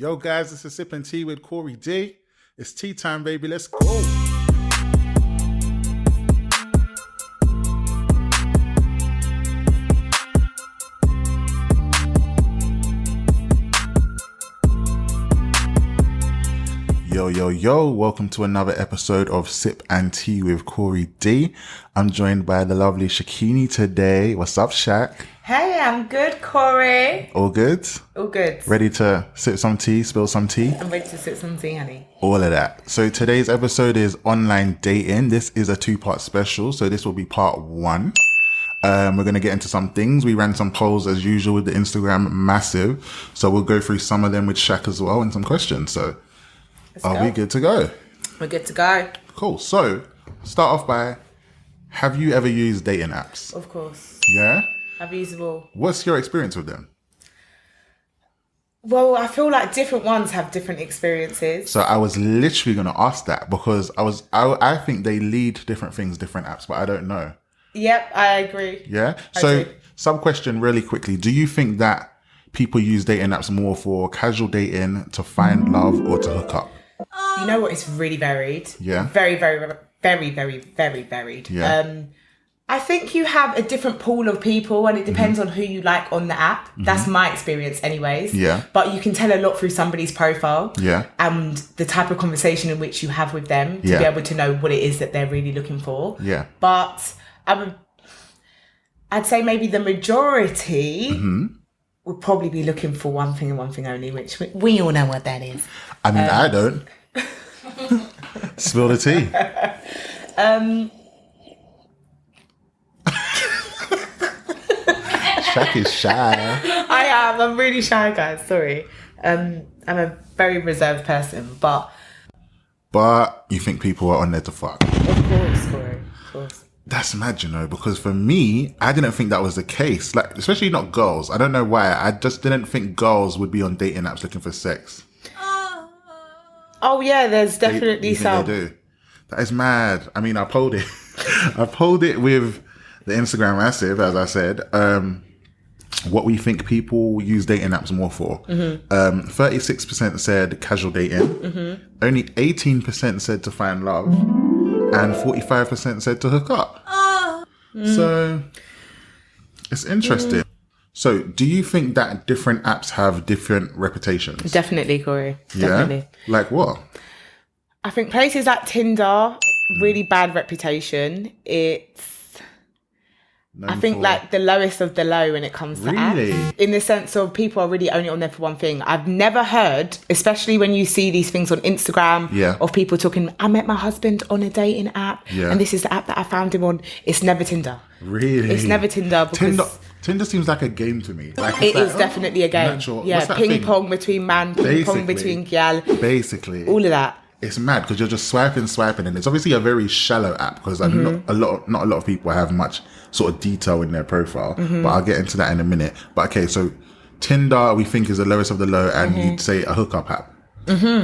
Yo guys, this is Sipping Tea with Corey D. It's tea time, baby. Let's go. Yo, welcome to another episode of Sip and Tea with Corey D. I'm joined by the lovely Shakquenie today. What's up, Shaq? Hey, I'm good, Corey. All good? All good. Ready to sip some tea, spill some tea? I'm ready to sip some tea, honey. All of that. So today's episode is online dating. This is a two-part special, so this will be part one. We're going to get into some things. We ran some polls as usual with the Instagram massive. So we'll go through some of them with Shaq as well and some questions. So are we good to go? We're good to go. Cool. So start off by, have you ever used dating apps? Of course. Yeah? I've used them all. What's your experience with them? Well, I feel like different ones have different experiences. So I was literally going to ask that because I think they lead different things, different apps, but I don't know. Yep, I agree. Yeah? I do. Some question really quickly. Do you think that people use dating apps more for casual dating, to find love, or to hook up? You know what? It's really varied. Yeah. Very, very, very, very, very varied. Yeah. I think you have a different pool of people and it depends on who you like on the app. That's my experience anyways. Yeah. But you can tell a lot through somebody's profile. Yeah. And the type of conversation in which you have with them to be able to know what it is that they're really looking for. Yeah. But I'd say maybe the majority would probably be looking for one thing and one thing only, which we all know what that is. I mean, I don't. Spill the tea. Shaq is shy. I am. I'm really shy, guys. Sorry. I'm a very reserved person, but you think people are on there to fuck? of course, Corey. Of course. That's mad, you know, because for me, I didn't think that was the case. Like, especially not girls. I don't know why. I just didn't think girls would be on dating apps looking for sex. Oh yeah, there's definitely You think some. they do? That is mad. I mean, I polled it. I polled it with the Instagram massive, as I said. What we think people use dating apps more for. 36% said casual dating. Only 18% said to find love. And 45% said to hook up. So it's interesting. So do you think that different apps have different reputations? Definitely, Corey. Definitely. Yeah? Like what? I think places like Tinder, really bad reputation. I think like the lowest of the low when it comes to apps. In the sense of people are really only on there for one thing. I've never heard, especially when you see these things on Instagram of people talking, I met my husband on a dating app and this is the app that I found him on. It's never Tinder. Really? It's never Tinder because Tinder seems like a game to me. Like it is definitely a game. Yeah, ping pong between man, ping pong between gal. Basically. All of that. It's mad because you're just swiping, and it's obviously a very shallow app because not a lot of people have much sort of detail in their profile. But I'll get into that in a minute. But okay, so Tinder we think is the lowest of the low, and you'd say a hookup app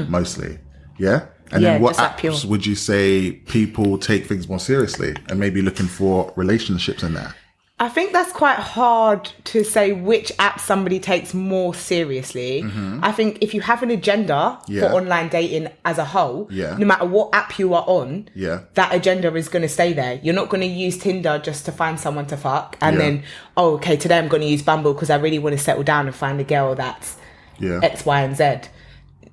mostly, yeah. And then what apps would you say people take things more seriously and maybe looking for relationships in there? I think that's quite hard to say which app somebody takes more seriously. I think if you have an agenda for online dating as a whole, no matter what app you are on, that agenda is going to stay there. You're not going to use Tinder just to find someone to fuck and then, okay, today I'm going to use Bumble because I really want to settle down and find a girl that's X, Y, and Z.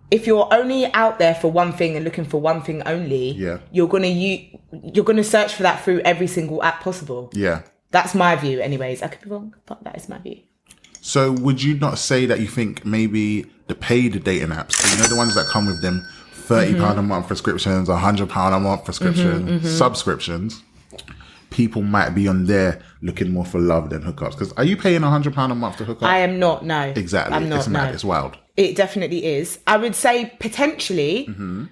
If you're only out there for one thing and looking for one thing only, you're going to search for that through every single app possible. Yeah. That's my view anyways. I could be wrong, but that is my view. So would you not say that you think maybe the paid dating apps, you know, the ones that come with them £30 a month prescriptions, £100 a month prescription, subscriptions, people might be on there looking more for love than hookups? Because are you paying £100 a month to hook up? I am not, no. Exactly. I'm not, it's mad, it's wild. It definitely is. I would say potentially,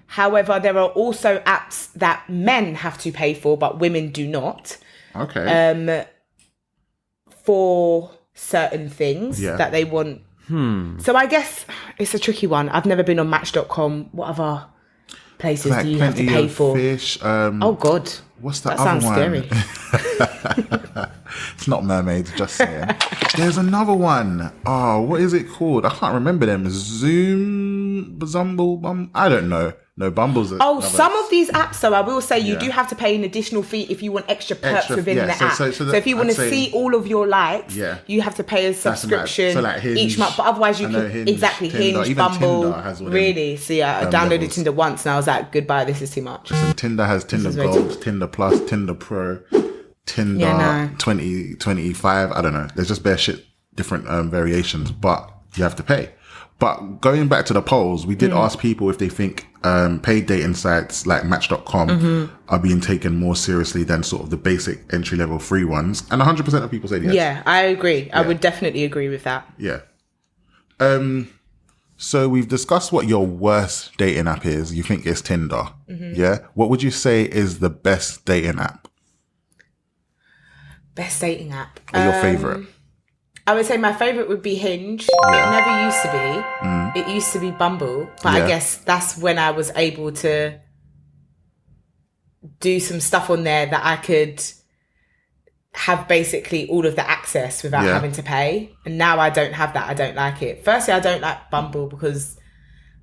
however, there are also apps that men have to pay for, but women do not. Okay. For certain things that they want. So I guess it's a tricky one. I've never been on Match.com. What other places do you have to pay for? Fish. Oh God. What's the that other one? That sounds scary. It's not mermaids, just saying. There's another one. Oh, what is it called? I can't remember them. Zoom I don't know. No, Bumble's. Some of these apps, though, I will say you do have to pay an additional fee if you want extra perks within the app. So if you want to see all of your likes, you have to pay a subscription each month. But otherwise, you can Hinge, Tinder, Bumble. Really? So I downloaded levels. Tinder once, and I was like, goodbye. This is too much. So Tinder has Tinder Gold, Tinder Plus, Tinder Pro, Tinder 2025. I don't know. There's just bare shit, different variations, but you have to pay. But going back to the polls, we did ask people if they think paid dating sites like Match.com are being taken more seriously than sort of the basic entry-level free ones. And 100% of people said yes. Yeah, I agree. Yeah. I would definitely agree with that. Yeah. So we've discussed what your worst dating app is. You think it's Tinder. Yeah? What would you say is the best dating app? Best dating app? Or your favourite? I would say my favourite would be Hinge. It never used to be. It used to be Bumble. But I guess that's when I was able to do some stuff on there that I could have basically all of the access without having to pay. And now I don't have that. I don't like it. Firstly, I don't like Bumble because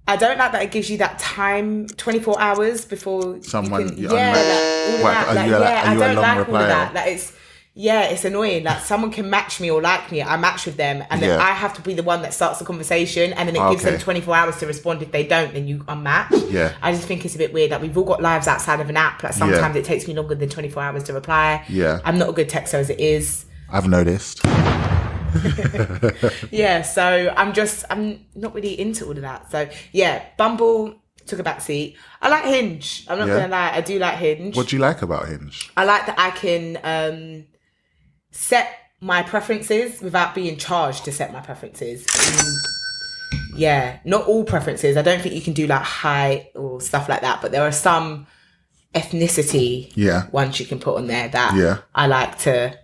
I don't like that it gives you that time, 24 hours before someone. You can, I don't like all of that. Like it's annoying. Like someone can match me or like me, I match with them, and then I have to be the one that starts the conversation, and then it gives them 24 hours to respond. If they don't, then you unmatch. Yeah. I just think it's a bit weird. Like we've all got lives outside of an app. Like sometimes it takes me longer than 24 hours to reply. Yeah. I'm not a good texter as it is. I've noticed. So I'm not really into all of that. So Bumble took a back seat. I like Hinge. I'm not gonna lie, I do like Hinge. What do you like about Hinge? I like that I can set my preferences without being charged to set my preferences. Not all preferences. I don't think you can do like height or stuff like that, but there are some ethnicity ones you can put on there that I like to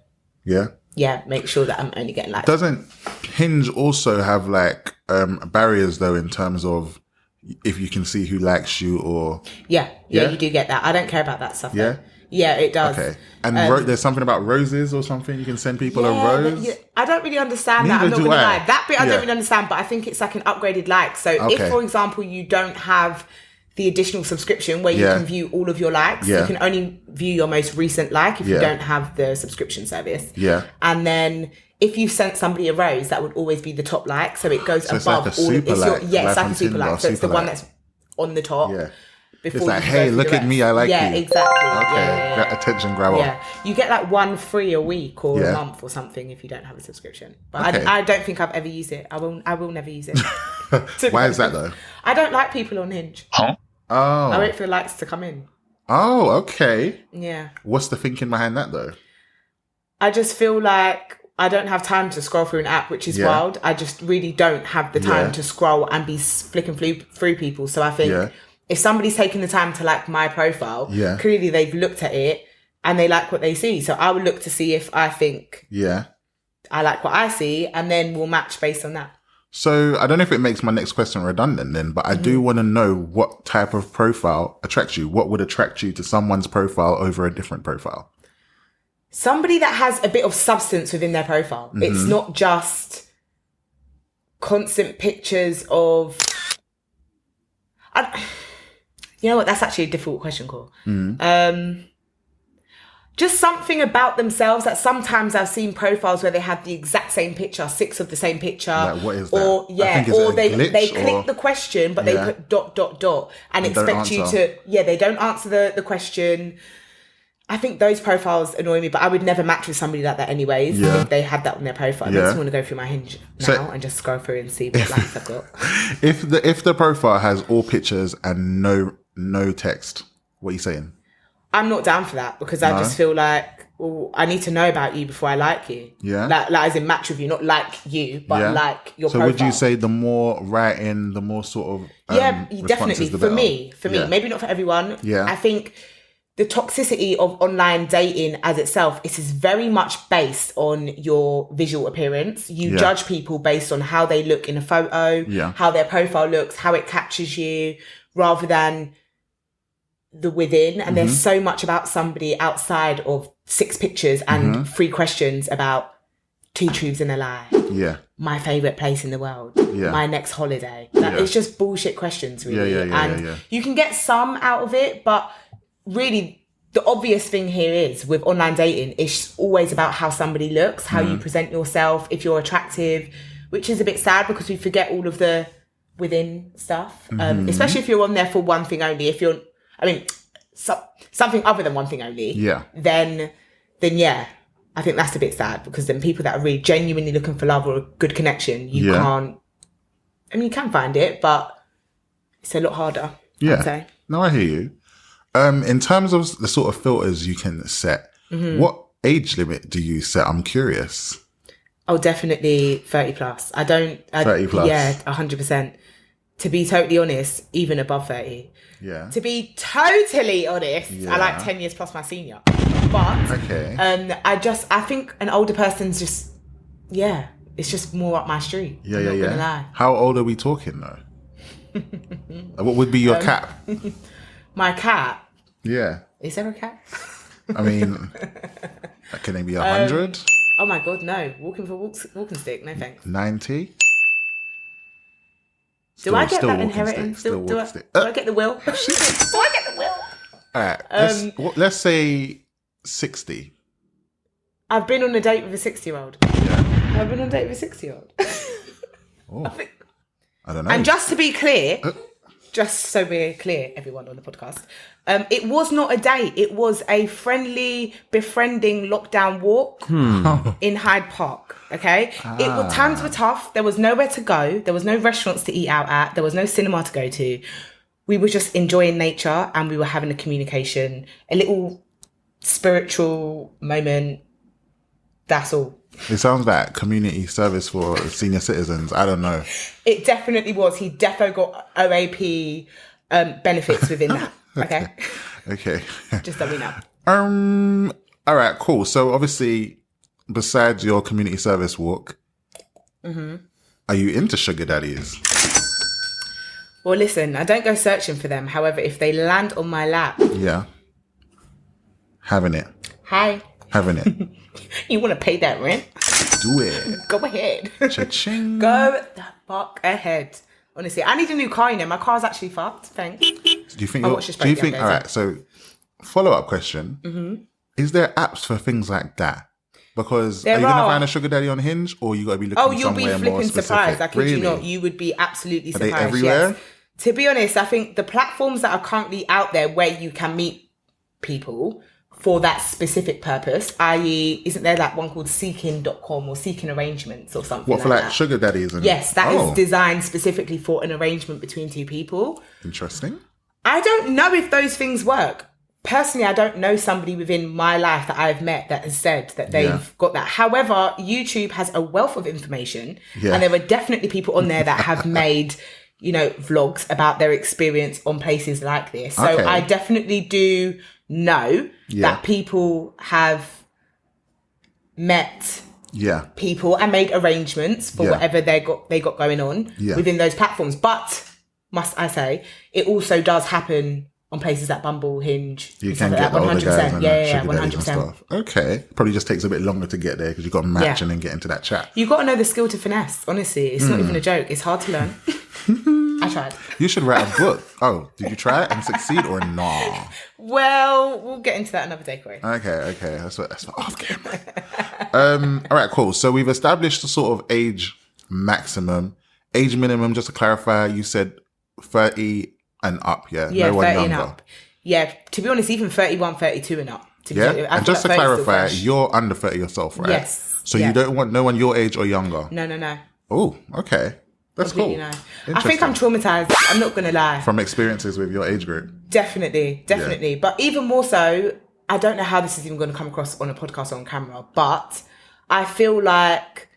make sure that I'm only getting likes. Doesn't Hinge also have like barriers though in terms of if you can see who likes you or you do get that. I don't care about that stuff though. Yeah, it does. Okay. And there's something about roses or something. You can send people a rose. I don't really understand that. I'm not going to lie. That bit I don't really understand, but I think it's like an upgraded like. So if, for example, you don't have the additional subscription where you can view all of your likes, you can only view your most recent like if you don't have the subscription service. Yeah. And then if you sent somebody a rose, that would always be the top like. So it goes above like all of it's like a super like. So it's the one that's on the top. Yeah. It's like, hey, look at me, I like you. Yeah, exactly. Okay, that attention grabber. Yeah, you get like one free a week or a month or something if you don't have a subscription. But I don't think I've ever used it. I will never use it. Why is that though? I don't like people on Hinge. Huh? Oh. I wait for likes to come in. Oh, okay. Yeah. What's the thinking behind that though? I just feel like I don't have time to scroll through an app, which is wild. I just really don't have the time to scroll and be flicking through people. So I think if somebody's taking the time to like my profile, clearly they've looked at it and they like what they see. So I would look to see if I think I like what I see, and then we'll match based on that. So I don't know if it makes my next question redundant then, but I do want to know what type of profile attracts you. What would attract you to someone's profile over a different profile? Somebody that has a bit of substance within their profile. It's not just constant pictures of... You know what? That's actually a difficult question, Cole. Just something about themselves that sometimes I've seen profiles where they have the exact same picture, 6 of the same picture. Like, what is that? Or they click the question, but they put ... and expect you to... Yeah, they don't answer the question. I think those profiles annoy me, but I would never match with somebody like that anyways if they had that on their profile. I just want to go through my Hinge now and just scroll through and see what likes I've got. If the profile has all pictures and no text, what are you saying? I'm not down for that because I just feel like, well, I need to know about you before I like you. Yeah. Like as in match with you, not like you, but like your profile. So would you say the more writing, the more sort of definitely for me, maybe not for everyone. Yeah. I think the toxicity of online dating as itself, it is very much based on your visual appearance. You judge people based on how they look in a photo, how their profile looks, how it captures you, rather than the within. And there's so much about somebody outside of 6 pictures and 3 questions about 2 truths and a lie. Yeah. My favourite place in the world. Yeah. My next holiday. Like, it's just bullshit questions, really. And you can get some out of it, but really the obvious thing here is with online dating, it's always about how somebody looks, how you present yourself, if you're attractive, which is a bit sad because we forget all of the within stuff. Especially if you're on there for one thing only. If you're, something other than one thing only. Yeah. Then yeah. I think that's a bit sad because then people that are really genuinely looking for love or a good connection, you can't. I mean, you can find it, but it's a lot harder. Yeah. I'd say. No, I hear you. In terms of the sort of filters you can set, what age limit do you set? I'm curious. Oh, definitely 30 plus. 30 plus. Yeah, 100%. To be totally honest, even above 30. Yeah. To be totally honest, I like 10 years plus my senior. But I think an older person's just, it's just more up my street. Yeah, I'm not gonna lie. How old are we talking though? What would be your cap? My cap? Yeah. Is there a cap? I mean, can it be 100? Oh my God, no. Walking stick, no thanks. 90? Do I get that inheritance? Do I get the will? Do I get the will? All right. Let's say 60. I've been on a date with a 60-year-old. Yeah. I've been on a date with a 60-year-old. I don't know. And just to be clear, everyone on the podcast, it was not a date. It was a friendly, befriending lockdown walk in Hyde Park. Okay? Times were tough. There was nowhere to go. There was no restaurants to eat out at. There was no cinema to go to. We were just enjoying nature and we were having a communication, a little spiritual moment. That's all. It sounds like community service for senior citizens. I don't know. It definitely was. He defo got OAP benefits within that. Okay. Okay. Just so we know. All right. Cool. So obviously, besides your community service walk, are you into sugar daddies? Well, listen. I don't go searching for them. However, if they land on my lap, having it. Hi. Having it. You want to pay that rent? Do it. Go ahead. Cha-ching. Go the fuck ahead. Honestly, I need a new car, my car's actually fucked. Thanks. Do you think, all right, so follow-up question. Is there apps for things like that? Because are you going to find a sugar daddy on Hinge or you got to be looking somewhere more specific? Oh, you'll be flipping surprised. I kid you not. You would be absolutely surprised. Are they everywhere? Yes. To be honest, I think the platforms that are currently out there where you can meet people for that specific purpose, i.e., isn't there like one called seeking.com or seeking arrangements or something? What, for like sugar daddies? Yes, that is designed specifically for an arrangement between two people. Interesting. I don't know if those things work. Personally, I don't know somebody within my life that I've met that has said that they've got that. However, YouTube has a wealth of information and there are definitely people on there that have made, vlogs about their experience on places like this. So I definitely do know that people have met people and made arrangements for whatever they got going on within those platforms. But must I say, it also does happen on places like Bumble, Hinge. You can get 100%. Yeah, 100%. Okay. Probably just takes a bit longer to get there because you've got to match and then get into that chat. You've got to know the skill to finesse, honestly. It's not even a joke. It's hard to learn. I tried. You should write a book. Oh, did you try it and succeed or not? Well, we'll get into that another day, Corey. Okay. That's what off camera. All right, cool. So we've established the sort of age maximum. Age minimum, just to clarify, you said 30 and up, yeah? Yeah, no one 30 younger. and up. Yeah, to be honest, even 31, 32 and up. And just to clarify, you're under 30 yourself, right? Yes. So you don't want no one your age or younger? No. Oh, okay. That's cool. No. I think I'm traumatized. I'm not going to lie. From experiences with your age group? Definitely. Yeah. But even more so, I don't know how this is even going to come across on a podcast or on camera, but I feel like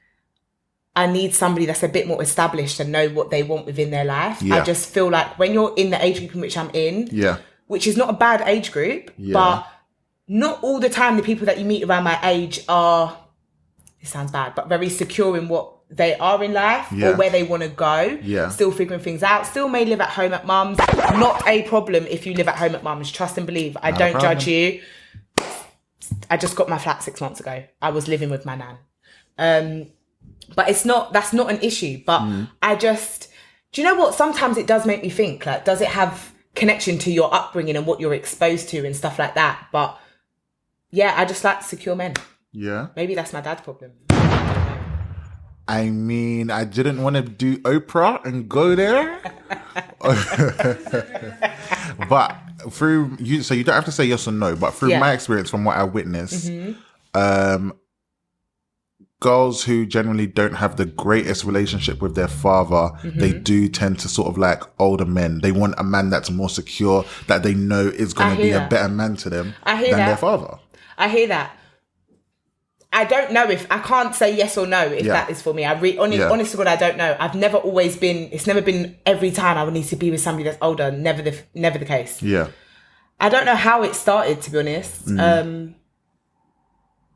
I need somebody that's a bit more established and know what they want within their life. I just feel like when you're in the age group in which I'm in, which is not a bad age group, but not all the time the people that you meet around my age are, it sounds bad, but very secure in what they are in life or where they want to go. Still figuring things out. Still may live at home at mum's. Not a problem if you live at home at mum's. Trust and believe. I don't judge you. I just got my flat 6 months ago. I was living with my nan. But that's not an issue. But do you know what? Sometimes it does make me think, like, does it have connection to your upbringing and what you're exposed to and stuff like that? But yeah, I just like secure men. Yeah. Maybe that's my dad's problem. I mean, I didn't want to do Oprah and go there. But through you, so you don't have to say yes or no, but through my experience from what I witnessed, girls who generally don't have the greatest relationship with their father, they do tend to sort of like older men. They want a man that's more secure, that they know is going to be a better man to them than their father. I hear that. I don't know I can't say yes or no if that is for me. Honest to God, I don't know. It's never been every time I would need to be with somebody that's older. Never the case. Yeah. I don't know how it started, to be honest.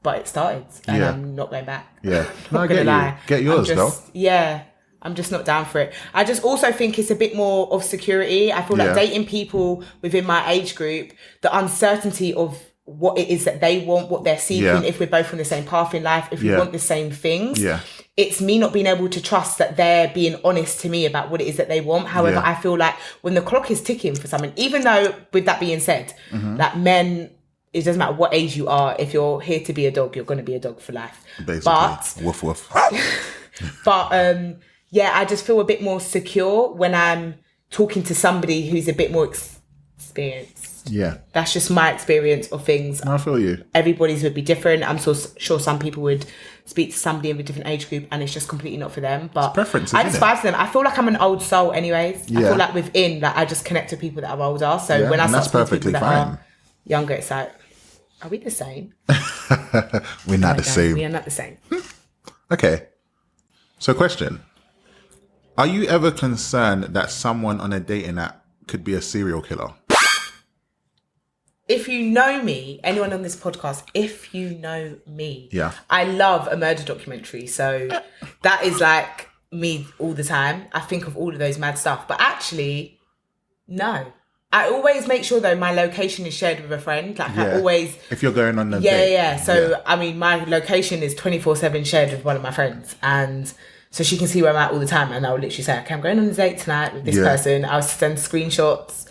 But it started and I'm not going back. Yeah. No, I get you. Get yours though. Yeah. I'm just not down for it. I just also think it's a bit more of security. I feel like dating people within my age group, the uncertainty of what it is that they want, what they're seeking, if we're both on the same path in life, if we want the same things. Yeah. It's me not being able to trust that they're being honest to me about what it is that they want. However, I feel like when the clock is ticking for someone, even though with that being said, that men, it doesn't matter what age you are, if you're here to be a dog, you're going to be a dog for life. Basically. But, woof woof. But I just feel a bit more secure when I'm talking to somebody who's a bit more experienced. Yeah. That's just my experience of things. I feel you. Everybody's would be different. I'm so sure some people would speak to somebody in a different age group and it's just completely not for them. But it's preference, I just vibe to them. I feel like I'm an old soul anyways. Yeah. I feel like within that I just connect to people that are older. So when I start speaking to people that are younger, it's like, are we the same? We're not the same. We are not the same. Okay. So question. Are you ever concerned that someone on a dating app could be a serial killer? If you know me, anyone on this podcast, if you know me, I love a murder documentary. So that is like me all the time. I think of all of those mad stuff. But actually, no. I always make sure, though, my location is shared with a friend. Like, I always... If you're going on a date. Yeah. So, I mean, my location is 24/7 shared with one of my friends. And so she can see where I'm at all the time. And I'll literally say, okay, I'm going on a date tonight with this person. I'll send screenshots.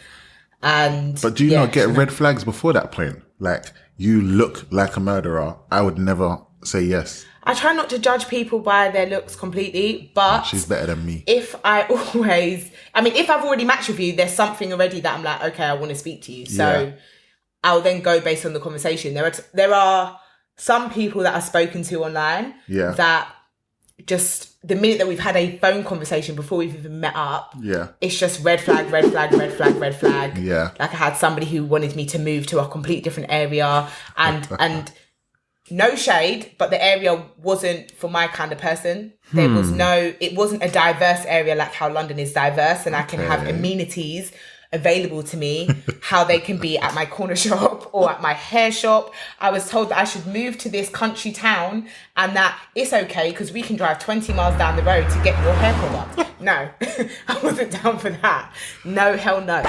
But do you not get red flags before that point? Like, you look like a murderer. I would never say yes. I try not to judge people by their looks completely, but... She's better than me. If I've already matched with you, there's something already that I'm like, okay, I want to speak to you. So I'll then go based on the conversation. There are some people that I've spoken to online that just... The minute that we've had a phone conversation before we've even met up, it's just red flag, red flag, red flag, red flag. Yeah. Like I had somebody who wanted me to move to a completely different area and no shade, but the area wasn't for my kind of person. It wasn't a diverse area like how London is diverse and I can have amenities available to me, how they can be at my corner shop or at my hair shop. I was told that I should move to this country town and that it's okay because we can drive 20 miles down the road to get your hair product. No, I wasn't down for that. No, hell no.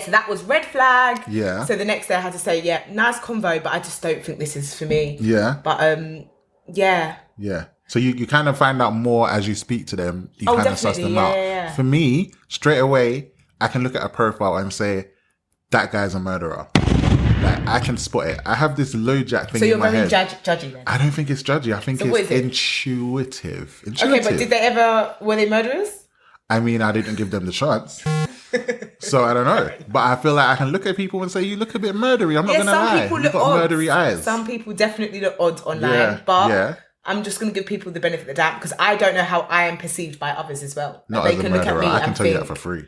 So that was red flag. Yeah. So the next day I had to say, nice convo, but I just don't think this is for me. Yeah. But Yeah. So you kind of find out more as you speak to them. You kind of suss them out. Yeah. For me, straight away, I can look at a profile and say, that guy's a murderer. Like, I can spot it. I have this low jack thing in my head. So you're very judgy then? I don't think it's judgy. I think it's intuitive. Okay, but were they murderers? I mean, I didn't give them the chance. So I don't know. But I feel like I can look at people and say, you look a bit murdery. I'm not going to lie. You've got murdery eyes. Some people definitely look odd online. But I'm just going to give people the benefit of the doubt because I don't know how I am perceived by others as well. Not as a murderer. I can tell you that for free.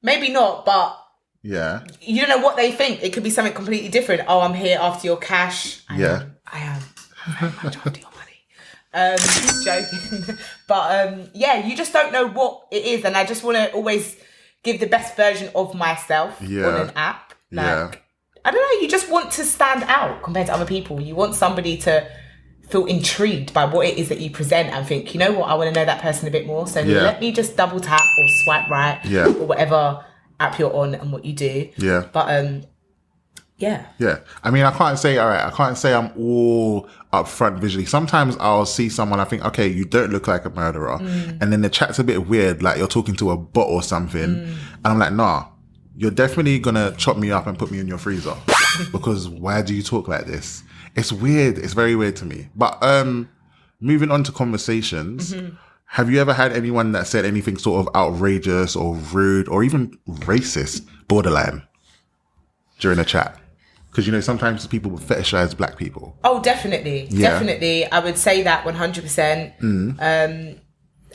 Maybe not, but you don't know what they think. It could be something completely different. Oh, I'm here after your cash. I am very much after your money. Joking. But you just don't know what it is. And I just want to always give the best version of myself on an app. Like, I don't know, you just want to stand out compared to other people. You want somebody to feel intrigued by what it is that you present and think, you know what, I want to know that person a bit more. So let me just double tap or swipe right or whatever app you're on and what you do. Yeah. But Yeah. Yeah. I mean, I can't say I'm all upfront visually. Sometimes I'll see someone, I think, okay, you don't look like a murderer. And then the chat's a bit weird, like you're talking to a bot or something. And I'm like, nah, you're definitely going to chop me up and put me in your freezer. Because why do you talk like this? It's weird. It's very weird to me. But moving on to conversations, have you ever had anyone that said anything sort of outrageous or rude or even racist, borderline, during a chat? Because, you know, sometimes people fetishize black people. Oh, definitely. Yeah. Definitely. I would say that 100%.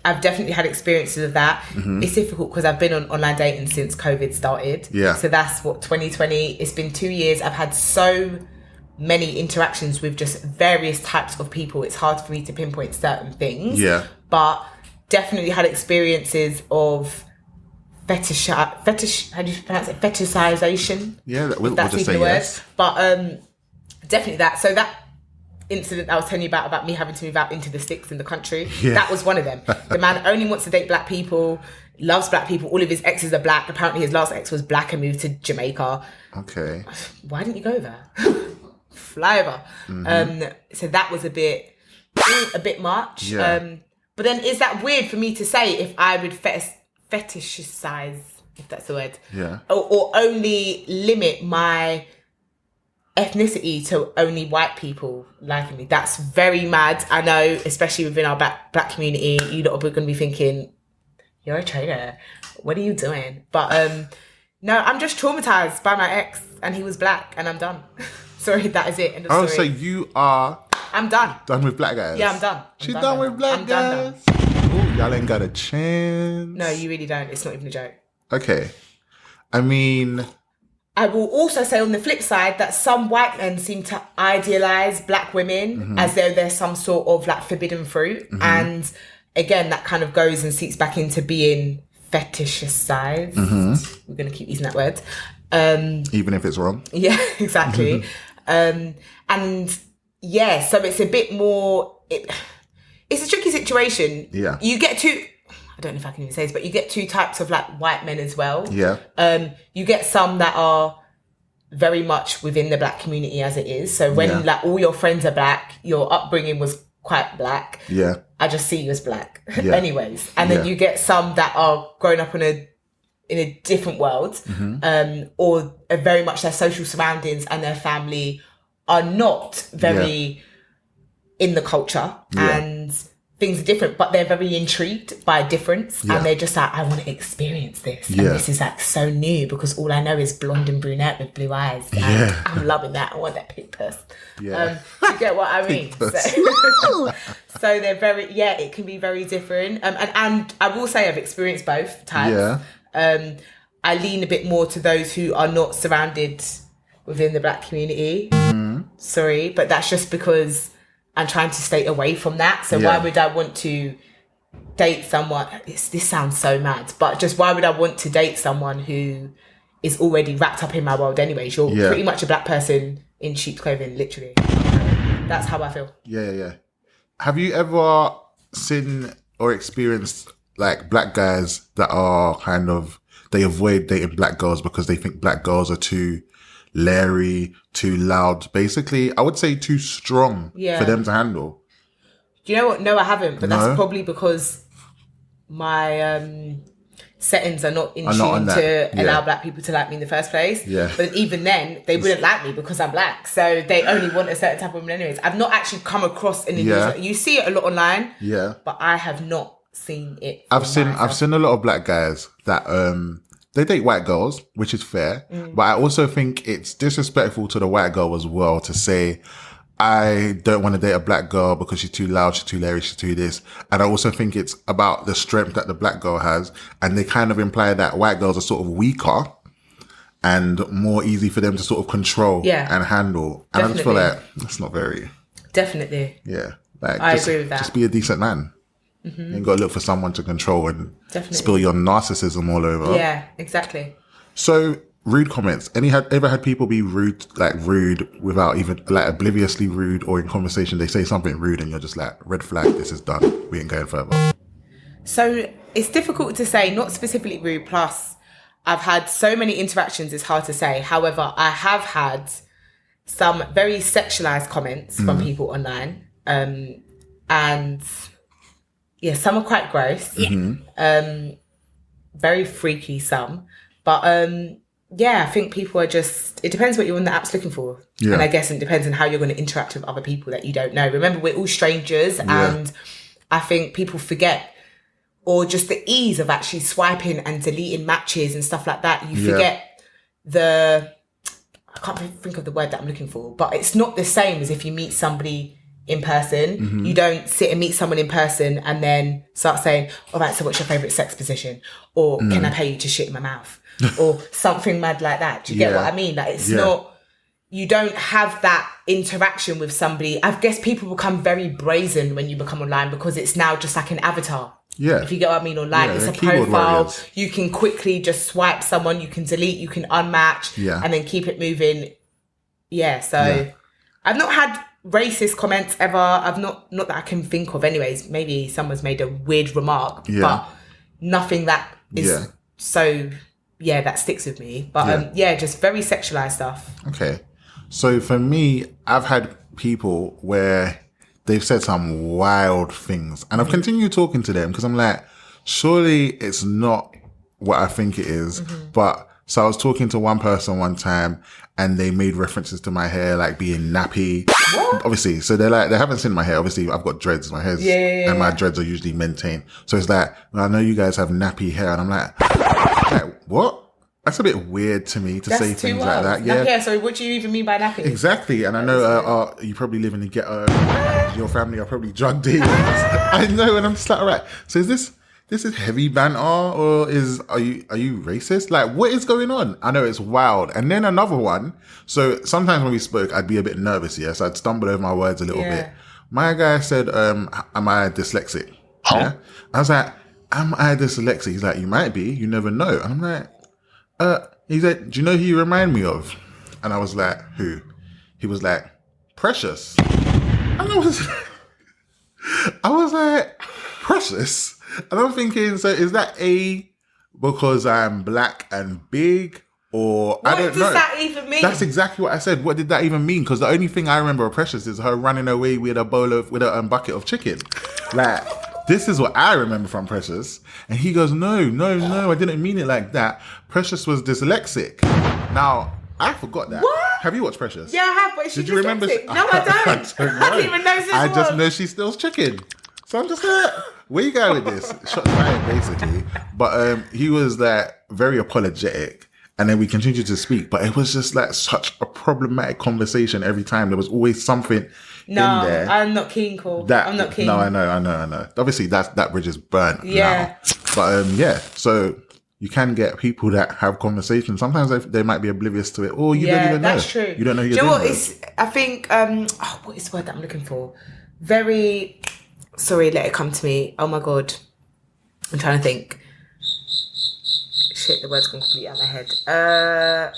I've definitely had experiences of that. It's difficult because I've been on online dating since COVID started. Yeah. So that's 2020. It's been 2 years. I've had so many interactions with just various types of people. It's hard for me to pinpoint certain things. Yeah. But definitely had experiences of fetish, how do you pronounce it? Fetishization. Yeah, we'll that's just even say the word. yes. But definitely that. So that incident I was telling you about me having to move out into the sticks in the country, that was one of them. The man only wants to date black people, loves black people. All of his exes are black. Apparently his last ex was black and moved to Jamaica. Okay. Why didn't you go there? Fly over. So that was a bit much. Yeah. But then is that weird for me to say if I would fetishize, if that's the word, or only limit my ethnicity to only white people liking me? That's very mad. I know, especially within our black community, you lot are going to be thinking, you're a traitor, what are you doing? But no, I'm just traumatized by my ex and he was black and I'm done. Sorry, that is it. End of story. So you are... I'm done. Done with black guys? Yeah, I'm done. She's done with black guys? Ooh, y'all ain't got a chance. No, you really don't. It's not even a joke. Okay. I mean... I will also say on the flip side that some white men seem to idealize black women as though they're some sort of like forbidden fruit. And again, that kind of goes and seeps back into being fetishized. We're going to keep using that word. Even if it's wrong. Yeah, exactly. And yeah, so it's a bit more... It's a tricky situation. Yeah. You get two... I don't know if I can even say this, but you get two types of like white men as well. Yeah. You get some that are very much within the black community as it is. So when like all your friends are black, your upbringing was quite black. Yeah. I just see you as black anyways. And then you get some that are growing up in a different world, or are very much their social surroundings and their family are not very in the culture and things are different, but they're very intrigued by difference and they're just like, I want to experience this. And this is like so new because all I know is blonde and brunette with blue eyes. And I'm loving that. I want that pink person. Yeah. You get what I mean? So they're very, it can be very different. And I will say I've experienced both types. Yeah. I lean a bit more to those who are not surrounded within the black community. Sorry, but that's just because I'm trying to stay away from that. So why would I want to date someone? This sounds so mad, but just why would I want to date someone who is already wrapped up in my world anyways? You're pretty much a black person in sheep's clothing, literally. That's how I feel. Yeah. Have you ever seen or experienced like black guys that are kind of, they avoid dating black girls because they think black girls are too leery, too loud, basically I would say too strong for them to handle? Do you know what? No, I haven't, but that's probably because my settings are not in tune to allow black people to like me in the first place. But even then they wouldn't like me because I'm black, so they only want a certain type of woman anyways. I've not actually come across any you see it a lot online, but I have not seen it. I've seen a lot of black guys that they date white girls, which is fair. But I also think it's disrespectful to the white girl as well to say, I don't want to date a black girl because she's too loud, she's too leery, she's too this. And I also think it's about the strength that the black girl has. And they kind of imply that white girls are sort of weaker and more easy for them to sort of control and handle. And I just feel like that's not very... Definitely. Yeah. Like, I agree with that. Just be a decent man. You ain't got to look for someone to control and spill your narcissism all over. Yeah, exactly. So, rude comments. Ever had people be rude without even, like, obliviously rude, or in conversation they say something rude and you're just like, red flag, this is done. We ain't going further. So, it's difficult to say, not specifically rude, plus I've had so many interactions, it's hard to say. However, I have had some very sexualized comments from people online. And yeah, some are quite gross. Very freaky, some. But yeah, I think people are just, it depends what you're on the app's looking for. Yeah. And I guess it depends on how you're going to interact with other people that you don't know. Remember, we're all strangers, and I think people forget, or just the ease of actually swiping and deleting matches and stuff like that. You forget I can't think of the word that I'm looking for, but it's not the same as if you meet somebody in person. You don't sit and meet someone in person and then start saying, all right, so what's your favourite sex position? Or can I pay you to shit in my mouth? Or something mad like that. Do you get what I mean? Like, it's not, you don't have that interaction with somebody. I guess people become very brazen when you become online, because it's now just like an avatar. Yeah. If you get what I mean, online, it's a profile. Warriors. You can quickly just swipe someone, you can delete, you can unmatch, and then keep it moving. Yeah, so I've not had racist comments ever. I've not that I can think of anyways. Maybe someone's made a weird remark, but nothing that is so that sticks with me. But just very sexualized stuff. Okay. So for me, I've had people where they've said some wild things, and I've continued talking to them because I'm like, surely it's not what I think it is. But so I was talking to one person one time, and they made references to my hair like being nappy. What? Obviously, so they're like, they haven't seen my hair. Obviously, I've got dreads. My hair's and my dreads are usually maintained. So it's like, well, I know you guys have nappy hair, and I'm like what? That's a bit weird to me to say things like that. Yeah. So what do you even mean by nappy? Exactly. And I know you probably live in the ghetto. Your family are probably drug dealers. I know, and I'm just like, all right. So is this is heavy banter, or are you racist? Like, what is going on? I know, it's wild. And then another one. So sometimes when we spoke, I'd be a bit nervous. So I'd stumble over my words a little bit. My guy said, "Am I dyslexic?" Yeah. I was like, "Am I dyslexic?" He's like, "You might be. You never know." And I'm like, he said, "Do you know who you remind me of?" And I was like, "Who?" He was like, "Precious." And I was like, "Precious?" And I'm thinking, so is that because I'm black and big, or I don't know? What does that even mean? That's exactly what I said. What did that even mean? Because the only thing I remember of Precious is her running away with a bucket of chicken. Like, this is what I remember from Precious. And he goes, no, I didn't mean it like that. Precious was dyslexic. Now, I forgot that. What? Have you watched Precious? Yeah, I have, but did you remember? No, I don't. I didn't even know this I just know she steals chicken. So I'm just like, where you going with this? Shots fired, basically. But he was like very apologetic. And then we continued to speak. But it was just like such a problematic conversation every time. There was always something in there. No, I'm not keen, Cole. I'm not keen. No, I know. Obviously, that bridge is burnt now. But so you can get people that have conversations. Sometimes they might be oblivious to it. Or you don't even know. That's true. You don't know who you're dealing with. I think, what is the word that I'm looking for? Very... Sorry, let it come to me. Oh my God. I'm trying to think. Shit, the word's gone completely out of my head.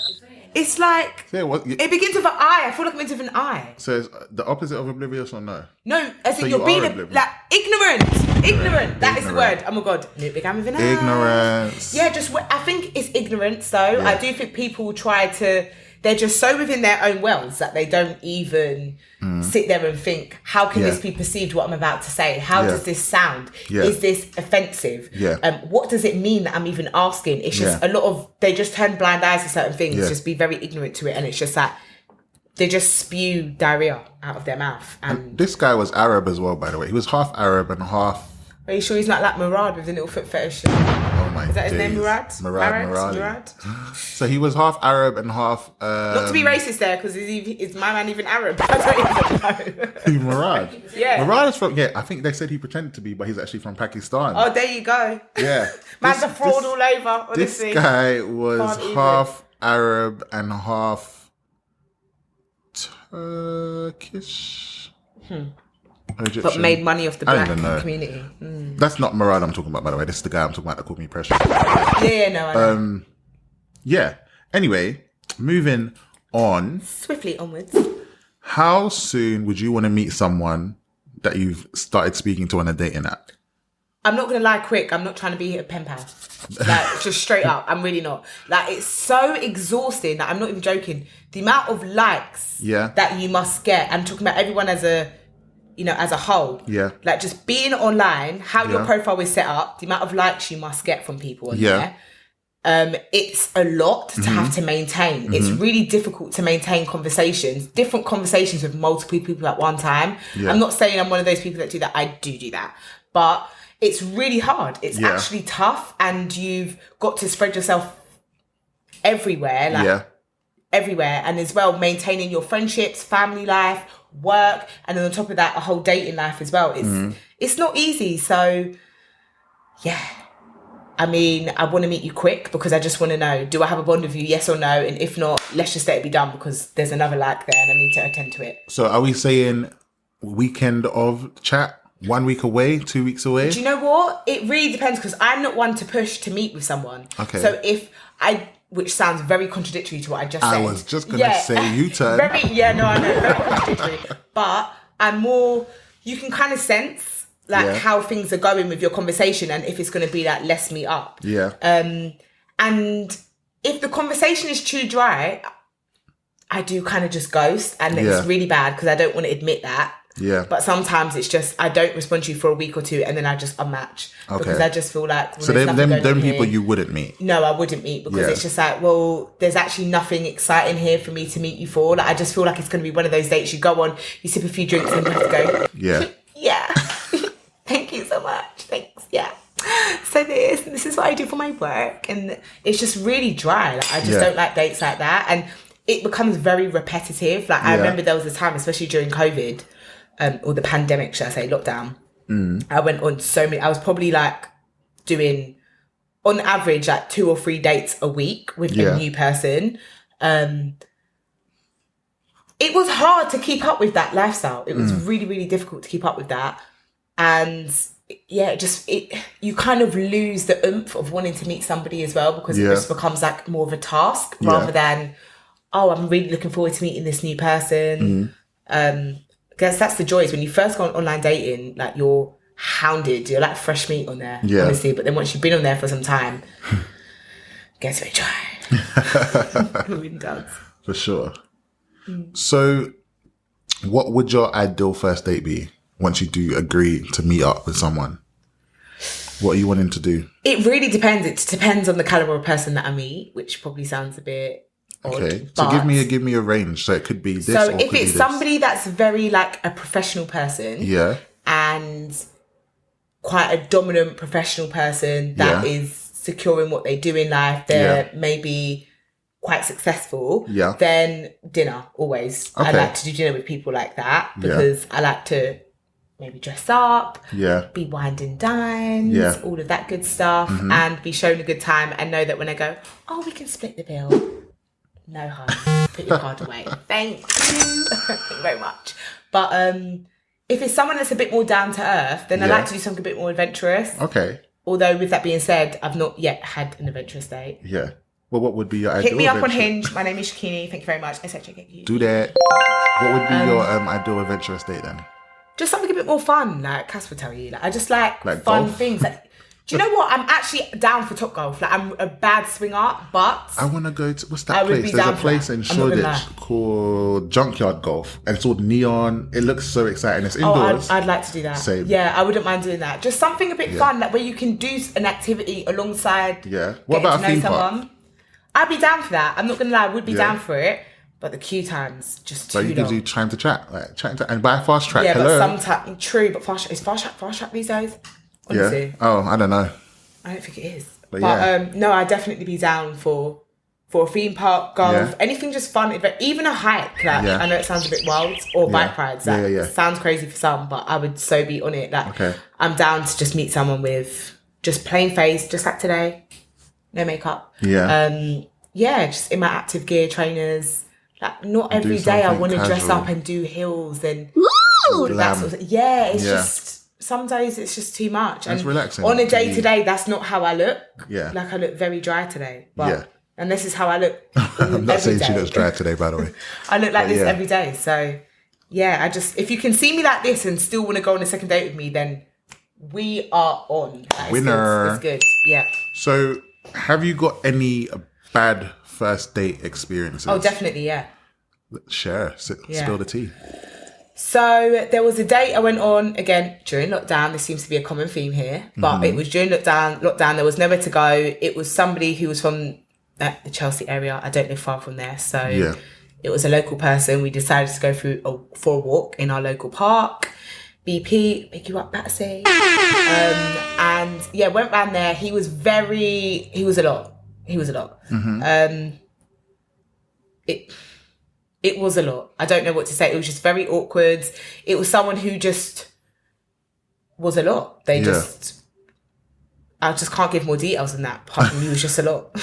It's like... it begins with an I. I feel like it begins with an I. So it's the opposite of oblivious, or no? No, as in you're being like ignorant. Ignorant. That is the word. Oh my God. It began with an I. Ignorance. Yeah, I think it's ignorance though. I do think people try to... They're just so within their own worlds that they don't even sit there and think, how can this be perceived, what I'm about to say? How does this sound? Is this offensive? What does it mean that I'm even asking? It's just a lot of, they just turn blind eyes to certain things, just be very ignorant to it. And it's just that they just spew diarrhea out of their mouth. And this guy was Arab as well, by the way. He was half Arab and half... Are you sure he's not like Murad with the little foot fetish? Oh my God. Is that his name, Murad? Murad. So he was half Arab and half... Not to be racist there, because is my man even Arab? I don't even know. Who, Murad? Yeah. Murad is from... Yeah, I think they said he pretended to be, but he's actually from Pakistan. Oh, there you go. Yeah. Man's a fraud all over, honestly. This guy was half Arab and half Turkish. Egyptian. But made money off the black community. That's not Murad I'm talking about, by the way. This is the guy I'm talking about that called me Precious. I know. Anyway, moving on. Swiftly onwards. How soon would you want to meet someone that you've started speaking to on a dating app? I'm not going to lie quick. I'm not trying to be a pen pal. Like, just straight up. I'm really not. Like, it's so exhausting that I'm not even joking. The amount of likes that you must get. I'm talking about everyone as a whole. Yeah. Like, just being online, how your profile is set up, the amount of likes you must get from people on there. It's a lot to have to maintain. It's really difficult to maintain different conversations with multiple people at one time. Yeah. I'm not saying I'm one of those people that do that. I do that. But it's really hard. It's actually tough, and you've got to spread yourself everywhere. Everywhere. And as well, maintaining your friendships, family life, work, and then on top of that, a whole dating life as well. It's not easy. So, yeah. I mean, I want to meet you quick because I just want to know, do I have a bond with you, yes or no? And if not, let's just let it be done because there's another like there and I need to attend to it. So are we saying weekend of chat? 1 week away, 2 weeks away? Do you know what? It really depends because I'm not one to push to meet with someone. Okay. So which sounds very contradictory to what I just said. I was just going to say U-turn. I know, very contradictory. But I'm more, you can kind of sense how things are going with your conversation and if it's going to be like, let's meet up. Yeah. And if the conversation is too dry, I do kind of just ghost and it's really bad because I don't want to admit that. Yeah. But sometimes it's just, I don't respond to you for a week or two and then I just unmatch. Okay. Because I just feel like... Well, so them people you wouldn't meet? No, I wouldn't meet because it's just like, well, there's actually nothing exciting here for me to meet you for. Like, I just feel like it's going to be one of those dates you go on, you sip a few drinks and you have to go. Yeah. Yeah. Thank you so much. Thanks. Yeah. So this is what I do for my work. And it's just really dry. Like, I just don't like dates like that. And it becomes very repetitive. Like, I remember there was a time, especially during COVID, or the pandemic, should I say, lockdown. I went on so many, I was probably like doing, on average, like 2 or 3 dates a week with a new person. It was hard to keep up with that lifestyle. It was really, really difficult to keep up with that. And you kind of lose the oomph of wanting to meet somebody as well because it just becomes like more of a task rather than, oh, I'm really looking forward to meeting this new person. I guess that's the joy is when you first go on online dating, like you're hounded, you're like fresh meat on there, honestly. But then once you've been on there for some time, it gets very dry. It really does. For sure. So what would your ideal first date be once you do agree to meet up with someone? What are you wanting to do? It really depends. It depends on the caliber of person that I meet, which probably sounds a bit... Okay, so give me a range. So it could be this. So if it's somebody that's very like a professional person, and quite a dominant professional person that is secure in what they do in life, they're maybe quite successful. Then dinner always. Okay. I like to do dinner with people like that because I like to maybe dress up, be wined and dined, all of that good stuff, and be shown a good time and know that when I go, oh, we can split the bill. No harm. Put your card away. Thank you. Thank you very much. But if it's someone that's a bit more down to earth, then I like to do something a bit more adventurous. Okay. Although with that being said, I've not yet had an adventurous date. Yeah. Well, what would be your ideal Hit me up on Hinge. My name is Shakquenie. Thank you very much. Do that. What would be your ideal adventurous date then? Just something a bit more fun, like Cass would tell you. Like I just like fun golf? Things. Like, do you know what? I'm actually down for top golf. Like, I'm a bad swinger, but... I want to go to... What's that place? There's a place in Shoreditch called Junkyard Golf. And it's all neon. It looks so exciting. It's indoors. I'd like to do that. Same. Yeah, I wouldn't mind doing that. Just something a bit fun, like where you can do an activity alongside... Yeah. What about a theme park? I'd be down for that. I'm not going to lie. I would be down for it. But the queue time's just too long. So you can do time to chat. Like, and buy a fast track. Yeah, but sometimes... True, but fast track these days? Honestly. Yeah. Oh, I don't know. I don't think it is. But no, I'd definitely be down for a theme park, golf, anything just fun, even a hike. Like, I know it sounds a bit wild, or bike rides. That sounds crazy for some, but I would so be on it. Like, I'm down to just meet someone with just plain face, just like today, no makeup. Just in my active gear, trainers. Like, not every day I want to dress up and do heels and that sort of, it's just. Some days it's just too much. And it's relaxing. On a day to day, that's not how I look. Yeah. Like I look very dry today. But and this is how I look. I'm not saying she looks dry today, by the way. I look like this every day. So if you can see me like this and still want to go on a second date with me, then We are on. That is Winner. Good. That's good. Yeah. So, have you got any bad first date experiences? Oh, definitely, yeah. Share. Spill the tea. So there was a date I went on, again, during lockdown. This seems to be a common theme here. But it was during lockdown. There was nowhere to go. It was somebody who was from the Chelsea area. I don't live far from there. So it was a local person. We decided to go for a walk in our local park. BP, pick you up, Patsy. And yeah, went round there. He was a lot. It was a lot. I don't know what to say. It was just very awkward. It was someone who just was a lot. I just can't give more details than that. Apart from he was just a lot.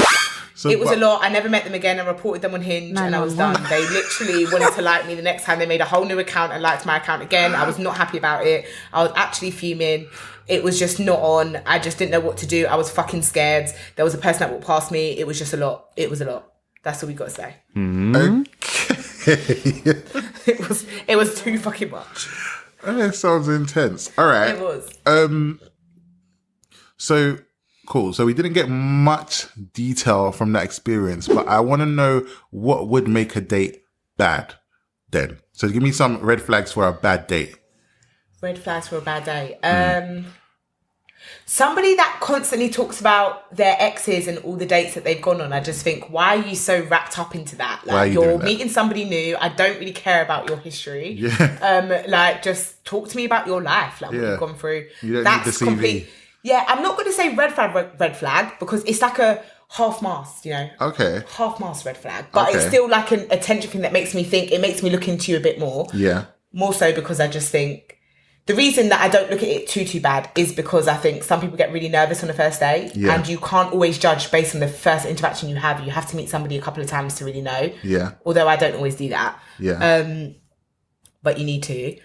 It was a lot. I never met them again. I reported them on Hinge and I was done. They literally wanted to like me the next time. They made a whole new account and liked my account again. I was not happy about it. I was actually fuming. It was just not on. I just didn't know what to do. I was fucking scared. There was a person that walked past me. It was just a lot. It was a lot. That's all we got to say. Okay. It was too fucking much. It sounds intense. All right. It was. So cool. So we didn't get much detail from that experience, but I want to know what would make a date bad then. So give me some red flags for a bad date. Red flags for a bad date. Somebody that constantly talks about their exes and all the dates that they've gone on. I just think, why are you so wrapped up into that? Like, you're meeting somebody new. I don't really care about your history. Yeah. Like, just talk to me about your life, like what you've gone through. You don't need the CV. Yeah, I'm not going to say red flag because it's like a half-mast, you know? Okay. Half-mast red flag. But it's still like an attention thing that makes me think, it makes me look into you a bit more. Yeah. More so because I just think, the reason that I don't look at it too bad is because I think some people get really nervous on the first date and you can't always judge based on the first interaction you have. You have to meet somebody a couple of times to really know. Yeah. Although I don't always do that. Yeah. But you need to.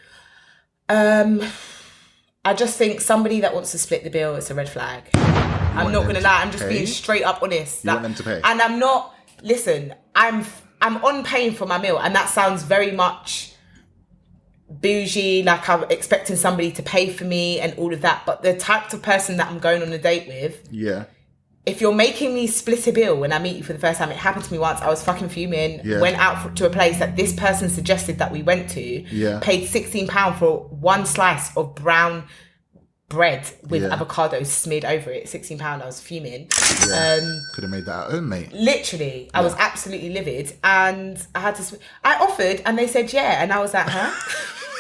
I just think somebody that wants to split the bill is a red flag. I'm not going to lie. I'm just being straight up honest. You want them to pay? And I'm not, listen, I'm on paying for my meal and that sounds very much bougie, like I'm expecting somebody to pay for me and all of that, but the type of person that I'm going on a date with, if you're making me split a bill when I meet you for the first time, it happened to me once. I was fucking fuming, went out to a place that this person suggested that we went to, paid £16 for one slice of brown bread with avocados smeared over it. £16. I was fuming. Could have made that at home, mate. Literally, I was absolutely livid, and I had to. I offered, and they said and I was like, huh?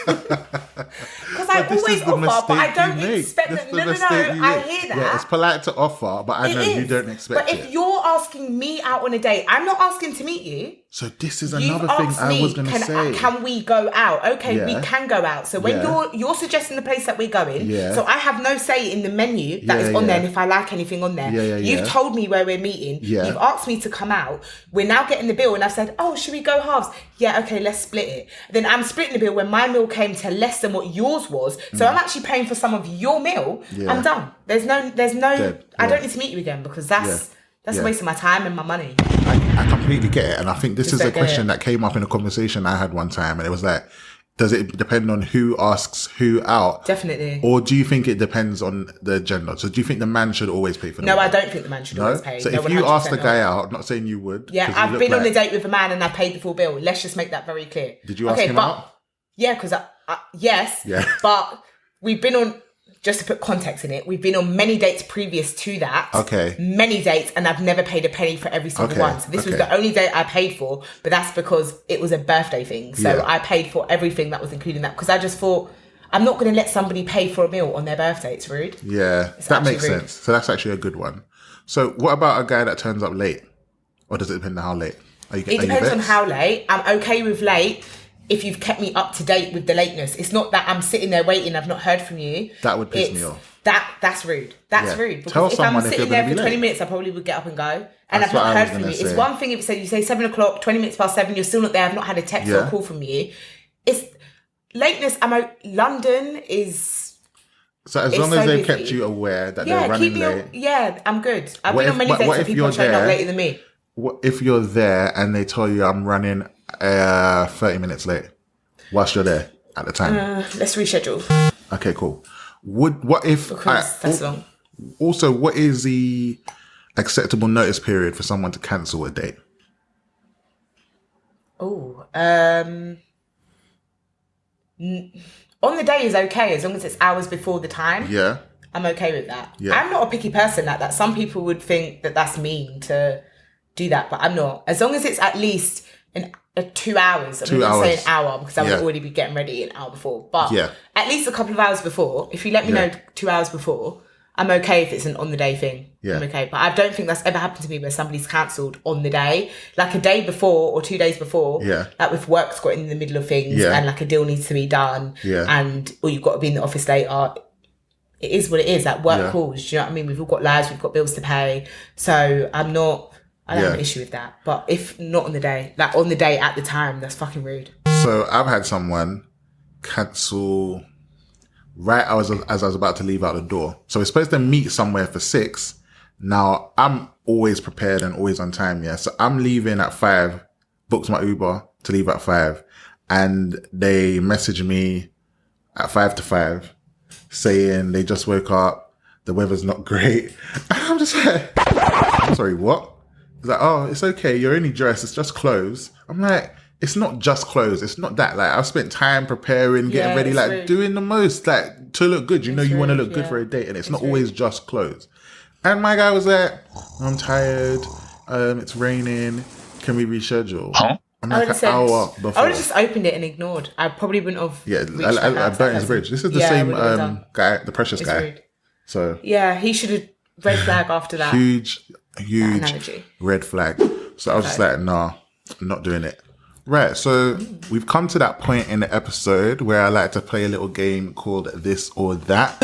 Because I always offer, but I don't expect that. No, I hear that. Yeah, it's polite to offer, but I know you don't expect it. But if you're asking me out on a date, I'm not asking to meet you. So this is another thing I was going to say. Can we go out? Okay, we can go out. So when you're suggesting the place that we're going, so I have no say in the menu that is on there and if I like anything on there. You've told me where we're meeting. You've asked me to come out. We're now getting the bill and I've said, oh, should we go halves? Yeah, okay, let's split it. Then I'm splitting the bill when my meal came to less than what yours was. So I'm actually paying for some of your meal. I'm done. There's no, I don't need to meet you again because that's a waste of my time and my money. I completely get it. And I think this is a question that came up in a conversation I had one time. And it was like, does it depend on who asks who out? Definitely. Or do you think it depends on the gender? So do you think the man should always pay for the No, I don't think the man should always pay. So if you ask the guy out, I'm not saying you would. Yeah, I've been on a date with a man and I paid the full bill. Let's just make that very clear. Did you ask him out? Yeah, because yes. Yeah. But we've been on, just to put context in it, we've been on many dates previous to that. Okay. Many dates, and I've never paid a penny for every single one. So this was the only date I paid for, but that's because it was a birthday thing. So I paid for everything that was included in that, because I just thought, I'm not going to let somebody pay for a meal on their birthday. It's rude. Yeah, that makes sense. So that's actually a good one. So what about a guy that turns up late? Or does it depend on how late? It depends on how late. I'm okay with late if you've kept me up to date with the lateness. It's not that I'm sitting there waiting, I've not heard from you. That would piss me off. That's rude. That's rude. Because if I'm sitting there for 20 minutes, I probably would get up and go. And I've not heard from you. It's one thing if you say 7 o'clock, 20 minutes past 7, you're still not there, I've not had a text or a call from you. It's lateness. London is... So as long as they've kept you aware that they're running late... Yeah, I'm good. I've been on many dates where people are showing up later than me. What if you're there and they tell you I'm running 30 minutes late whilst you're there at the time? Let's reschedule. Okay, cool. what if... Because that's long. Also, what is the acceptable notice period for someone to cancel a date? Oh, on the day is okay as long as it's hours before the time. Yeah. I'm okay with that. Yeah. I'm not a picky person like that. Some people would think that that's mean to do that, but I'm not. As long as it's at least 2 hours. I'm not saying an hour because I would already be getting ready an hour before. But at least a couple of hours before. If you let me know 2 hours before, I'm okay if it's an on the day thing. Yeah. I'm okay. But I don't think that's ever happened to me where somebody's cancelled on the day. Like a day before or 2 days before. Yeah. Like if work's got in the middle of things and like a deal needs to be done. Yeah. Or you've got to be in the office later. It is what it is. Like work calls. Do you know what I mean? We've all got lives. We've got bills to pay. So I don't have an issue with that. But if not on the day, like on the day at the time, that's fucking rude. So I've had someone cancel right as I was about to leave out the door. So we're supposed to meet somewhere for 6. Now I'm always prepared and always on time. Yeah. So I'm leaving at 5, booked my Uber to leave at 5. And they message me at 5 to 5 saying they just woke up. The weather's not great. And I'm just like, I'm sorry, what? He's like, oh, it's okay. You're only dressed. It's just clothes. I'm like, it's not just clothes. It's not that. Like, I've spent time preparing, getting ready, like rude. Doing the most, like to look good. You want to look good for a date, and it's not always just clothes. And my guy was like, I'm tired. It's raining. Can we reschedule? Huh? I'm like an hour before. I would have just opened it and ignored. I probably wouldn't have. Yeah, I burnt his bridge. This is the same guy, the precious guy. Rude. So yeah, he should have red flag after that. Huge red flag. So I was just like, nah, I'm not doing it. Right, so we've come to that point in the episode where I like to play a little game called This or That.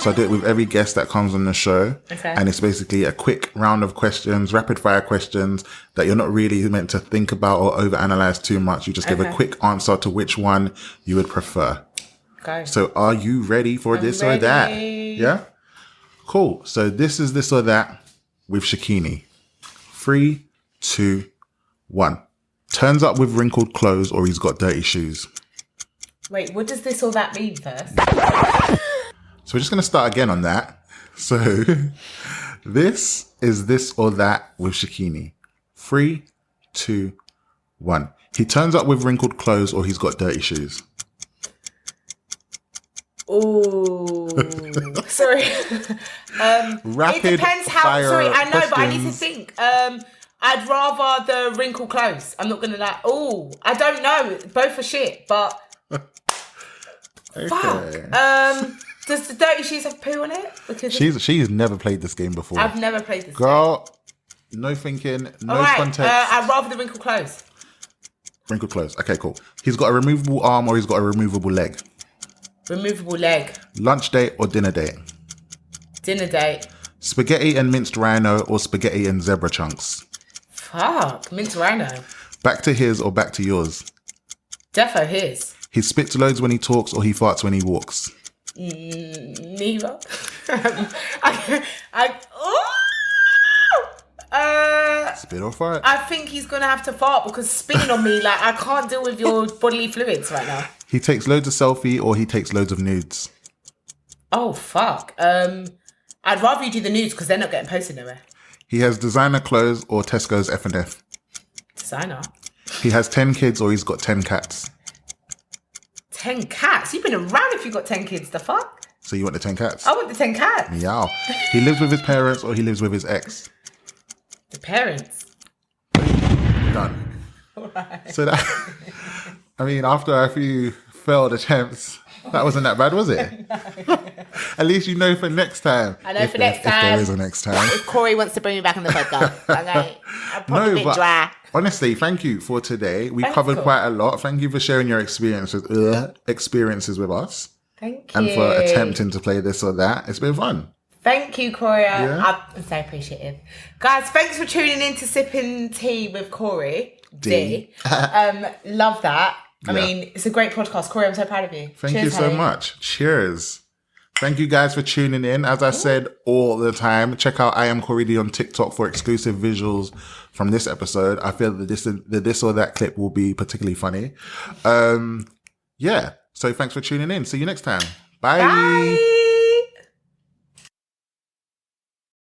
So I do it with every guest that comes on the show. Okay. And it's basically a quick round of questions, rapid fire questions that you're not really meant to think about or overanalyze too much. You just give a quick answer to which one you would prefer. Okay. So are you ready for this or that? Yeah? Cool. So this is This or That with Shakquenie. 3, 2, 1. Turns up with wrinkled clothes or he's got dirty shoes. Wait, what does this or that mean first? So we're just going to start again on that. So this is This or That with Shakquenie. 3, 2, 1. He turns up with wrinkled clothes or he's got dirty shoes. Oh, sorry. It depends how. Sorry, I know, questions. But I need to think. I'd rather the wrinkled clothes. I'm not gonna lie. Oh, I don't know. Both are shit, but okay. Fuck. Does the dirty shoes have poo on it? Because she's never played this game before. I've never played this. Girl, no thinking, no context. I'd rather the wrinkled clothes. Wrinkled clothes. Okay, cool. He's got a removable arm or he's got a removable leg. Removable leg. Lunch date or dinner date? Dinner date. Spaghetti and minced rhino or spaghetti and zebra chunks? Fuck, minced rhino. Back to his or back to yours? Defo his. He spits loads when he talks or he farts when he walks? Neither. Spit or fart? I think he's going to have to fart because spitting on me, like, I can't deal with your bodily fluids right now. He takes loads of selfie or he takes loads of nudes? Oh, fuck. I'd rather you do the nudes because they're not getting posted nowhere. He has designer clothes or Tesco's F&F? Designer. He has 10 kids or he's got 10 cats? 10 cats? You've been around if you've got 10 kids, the fuck? So you want the 10 cats? I want the 10 cats. Meow. He lives with his parents or he lives with his ex? The parents. Done. All right. So that, I mean, after a few failed attempts, that wasn't that bad, was it? No. At least you know for next time. I know for next time. If there is a next time. If Corey wants to bring me back on the podcast. Okay. I'm probably a bit dry. Honestly, thank you for today. We covered quite a lot. Thank you for sharing your experiences with us. Thank you. And for attempting to play This or That. It's been fun. Thank you, Corey. Yeah. I'm so appreciative. Guys, thanks for tuning in to Sipping Tea with Corey D. Love that. I mean, it's a great podcast. Corey, I'm so proud of you. Thank you so much. Cheers. Thank you guys for tuning in. As I said all the time, check out I Am Corey D on TikTok for exclusive visuals from this episode. I feel that this or that clip will be particularly funny. Yeah. So thanks for tuning in. See you next time. Bye.